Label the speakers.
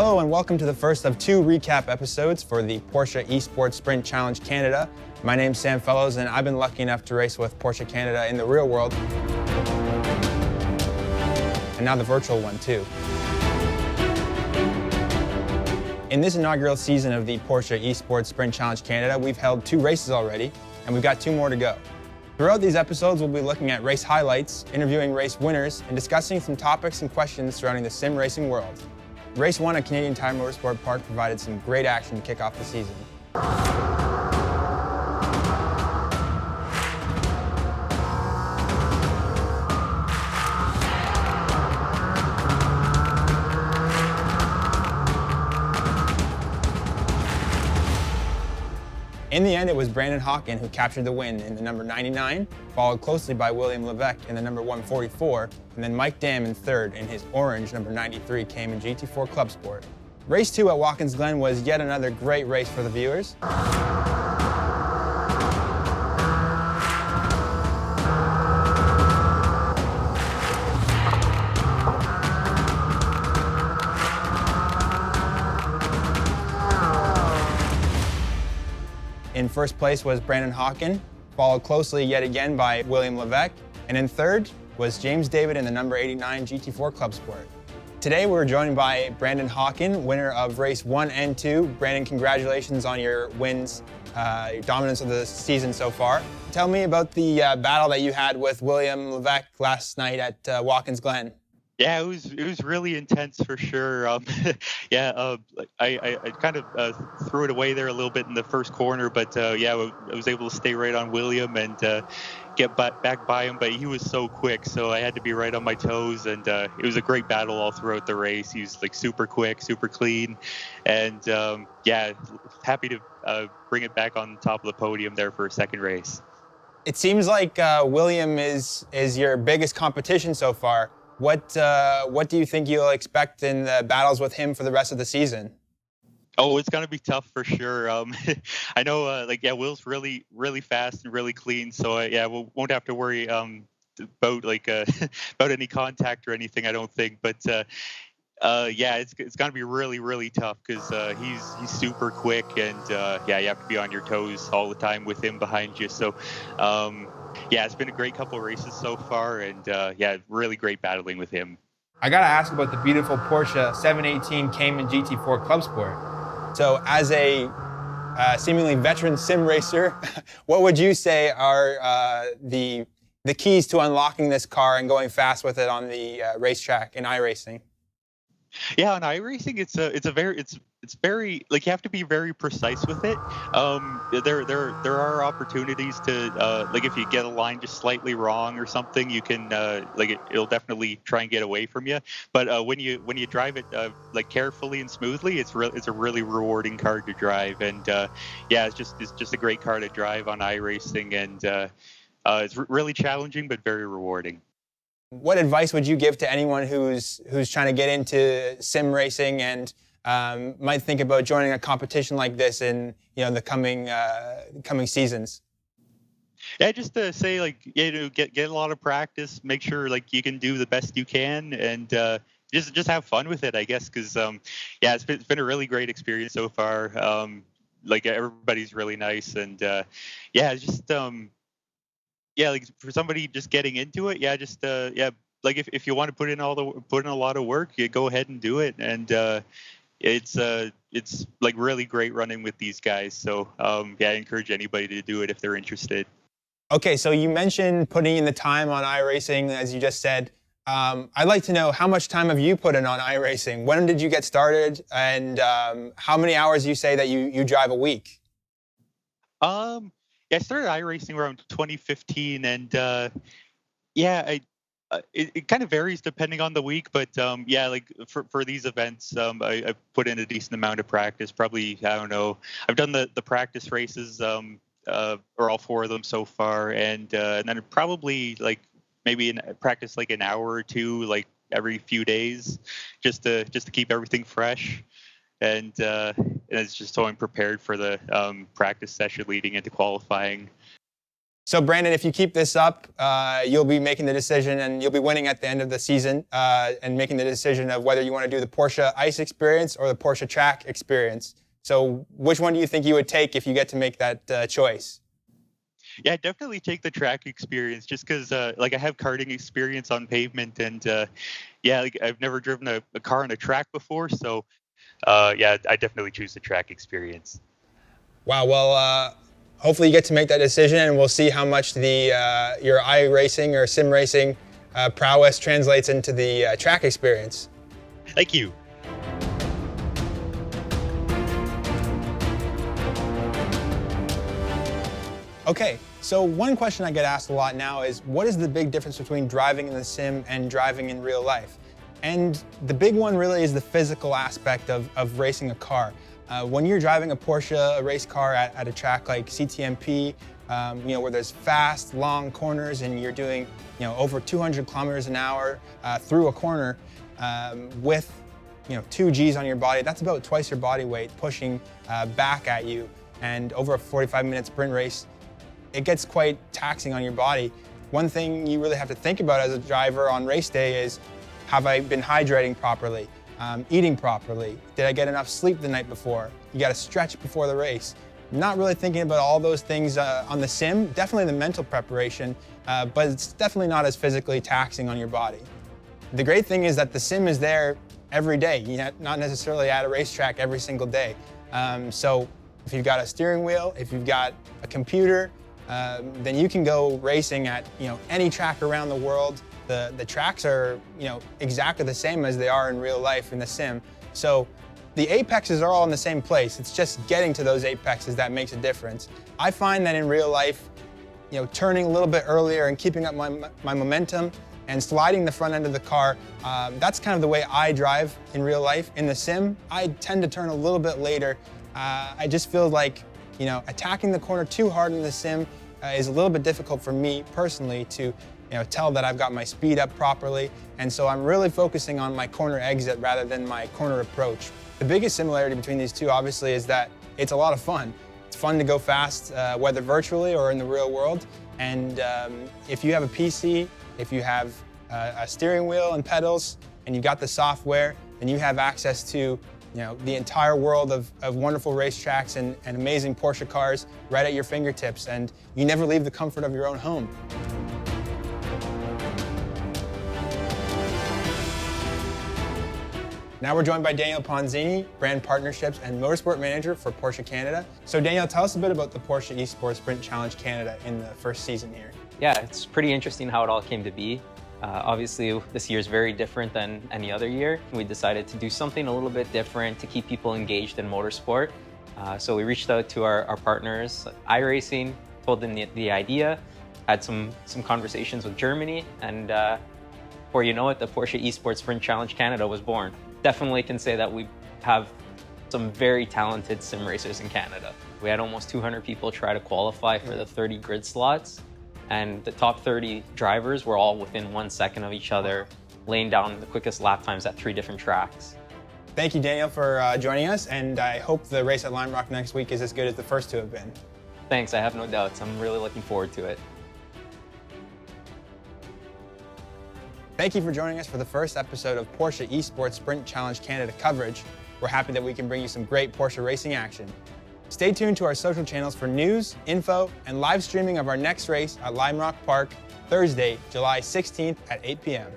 Speaker 1: Hello and welcome to the first of two recap episodes for the Porsche Esports Sprint Challenge Canada. My name's Sam Fellows and I've been lucky enough to race with Porsche Canada in the real world. And now the virtual one too. In this inaugural season of the Porsche Esports Sprint Challenge Canada, we've held 2 races already and we've got 2 more to go. Throughout these episodes, we'll be looking at race highlights, interviewing race winners, and discussing some topics and questions surrounding the sim racing world. Race 1 at Canadian Tire Motorsport Park provided some great action to kick off the season. In the end, it was Brandon Hawken who captured the win in the number 99, followed closely by William Levesque in the number 144, and then Mike Dam in third in his orange number 93 Cayman GT4 Clubsport. Race 2 at Watkins Glen was yet another great race for the viewers. In first place was Brandon Hawken, followed closely yet again by William Levesque, and in third was James David in the number 89 GT4 Clubsport. Today we're joined by Brandon Hawken, winner of race 1 and 2. Brandon, congratulations on your wins, your dominance of the season so far. Tell me about the battle that you had with William Levesque last night at Watkins Glen.
Speaker 2: Yeah, it was really intense for sure. I kind of threw it away there a little bit in the first corner, but I was able to stay right on William and get back by him. But he was so quick, so I had to be right on my toes. And it was a great battle all throughout the race. He was like super quick, super clean, and happy to bring it back on top of the podium there for a second race.
Speaker 1: It seems like William is your biggest competition so far. What do you think you'll expect in the battles with him for the rest of the season?
Speaker 2: Oh, it's gonna be tough for sure. I know, Will's really, really fast and really clean, so we won't have to worry about about any contact or anything. I don't think, but it's gonna be really, really tough because he's super quick and you have to be on your toes all the time with him behind you. So. It's been a great couple of races so far, and really great battling with him.
Speaker 1: I gotta ask about the beautiful Porsche 718 Cayman GT4 Clubsport. So, as a seemingly veteran sim racer, what would you say are the keys to unlocking this car and going fast with it on the racetrack in iRacing?
Speaker 2: Yeah, on iRacing, it's very you have to be very precise with it. There are opportunities to if you get a line just slightly wrong or something, you can it'll definitely try and get away from you. But when you drive it carefully and smoothly, it's a really rewarding car to drive, and it's just a great car to drive on iRacing, and it's really challenging but very rewarding.
Speaker 1: What advice would you give to anyone who's trying to get into sim racing and might think about joining a competition like this in the coming seasons?
Speaker 2: Yeah, just to say get a lot of practice, make sure you can do the best you can, and just have fun with it, I guess, because it's been a really great experience so far. Everybody's really nice, and for somebody just getting into it, if you want to put in a lot of work, you go ahead and do it, and it's really great running with these guys. So I encourage anybody to do it if they're interested.
Speaker 1: Okay, so you mentioned putting in the time on iRacing, as you just said. I'd like to know, how much time have you put in on iRacing? When did you get started, and how many hours do you say that you drive a week?
Speaker 2: I started iRacing around 2015, and it kind of varies depending on the week, but for these events, I put in a decent amount of practice. Probably, I don't know, I've done the practice races, or all 4 of them so far, and then probably maybe practice an hour or 2 every few days, just to keep everything fresh. And it's just so I'm prepared for the practice session leading into qualifying.
Speaker 1: So Brandon, if you keep this up, you'll be making the decision and you'll be winning at the end of the season and making the decision of whether you want to do the Porsche Ice experience or the Porsche Track experience. So which one do you think you would take if you get to make that choice?
Speaker 2: Yeah, I'd definitely take the track experience just because, like, I have karting experience on pavement, and yeah, like, I've never driven a car on a track before, so yeah, I definitely choose the track experience.
Speaker 1: Wow. Well, hopefully you get to make that decision, and we'll see how much your iRacing or sim racing prowess translates into the track experience.
Speaker 2: Thank you.
Speaker 1: Okay, so one question I get asked a lot now is, what is the big difference between driving in the sim and driving in real life? And the big one really is the physical aspect of racing a car. When you're driving a Porsche, a race car at a track like CTMP, where there's fast, long corners and you're doing, over 200 kilometers an hour through a corner with, 2 Gs on your body, that's about twice your body weight pushing back at you. And over a 45-minute sprint race, it gets quite taxing on your body. One thing you really have to think about as a driver on race day is, have I been hydrating properly? Eating properly? Did I get enough sleep the night before? You got to stretch before the race. Not really thinking about all those things on the sim, definitely the mental preparation, but it's definitely not as physically taxing on your body. The great thing is that the sim is there every day, not necessarily at a racetrack every single day. So if you've got a steering wheel, if you've got a computer, then you can go racing at any track around the world. The tracks are exactly the same as they are in real life in the sim. So the apexes are all in the same place. It's just getting to those apexes that makes a difference. I find that in real life, turning a little bit earlier and keeping up my momentum and sliding the front end of the car, that's kind of the way I drive in real life. In the sim, I tend to turn a little bit later. I just feel like attacking the corner too hard in the sim is a little bit difficult for me personally to tell that I've got my speed up properly. And so I'm really focusing on my corner exit rather than my corner approach. The biggest similarity between these two obviously is that it's a lot of fun. It's fun to go fast, whether virtually or in the real world. And if you have a PC, if you have a steering wheel and pedals, and you've got the software, then you have access to the entire world of wonderful racetracks and amazing Porsche cars right at your fingertips, and you never leave the comfort of your own home. Now we're joined by Daniel Ponzini, Brand Partnerships and Motorsport Manager for Porsche Canada. So Daniel, tell us a bit about the Porsche Esports Sprint Challenge Canada in the first season here.
Speaker 3: Yeah, it's pretty interesting how it all came to be. Obviously, this year is very different than any other year. We decided to do something a little bit different to keep people engaged in motorsport. So we reached out to our partners, iRacing, told them the idea, had some conversations with Germany, and before you know it, the Porsche Esports Sprint Challenge Canada was born. Definitely can say that we have some very talented sim racers in Canada. We had almost 200 people try to qualify for the 30 grid slots. And the top 30 drivers were all within 1 second of each other, laying down the quickest lap times at 3 different tracks.
Speaker 1: Thank you, Daniel, for joining us, and I hope the race at Lime Rock next week is as good as the first 2 have been.
Speaker 3: Thanks, I have no doubts. I'm really looking forward to it.
Speaker 1: Thank you for joining us for the first episode of Porsche Esports Sprint Challenge Canada coverage. We're happy that we can bring you some great Porsche racing action. Stay tuned to our social channels for news, info, and live streaming of our next race at Lime Rock Park, Thursday, July 16th at 8 p.m.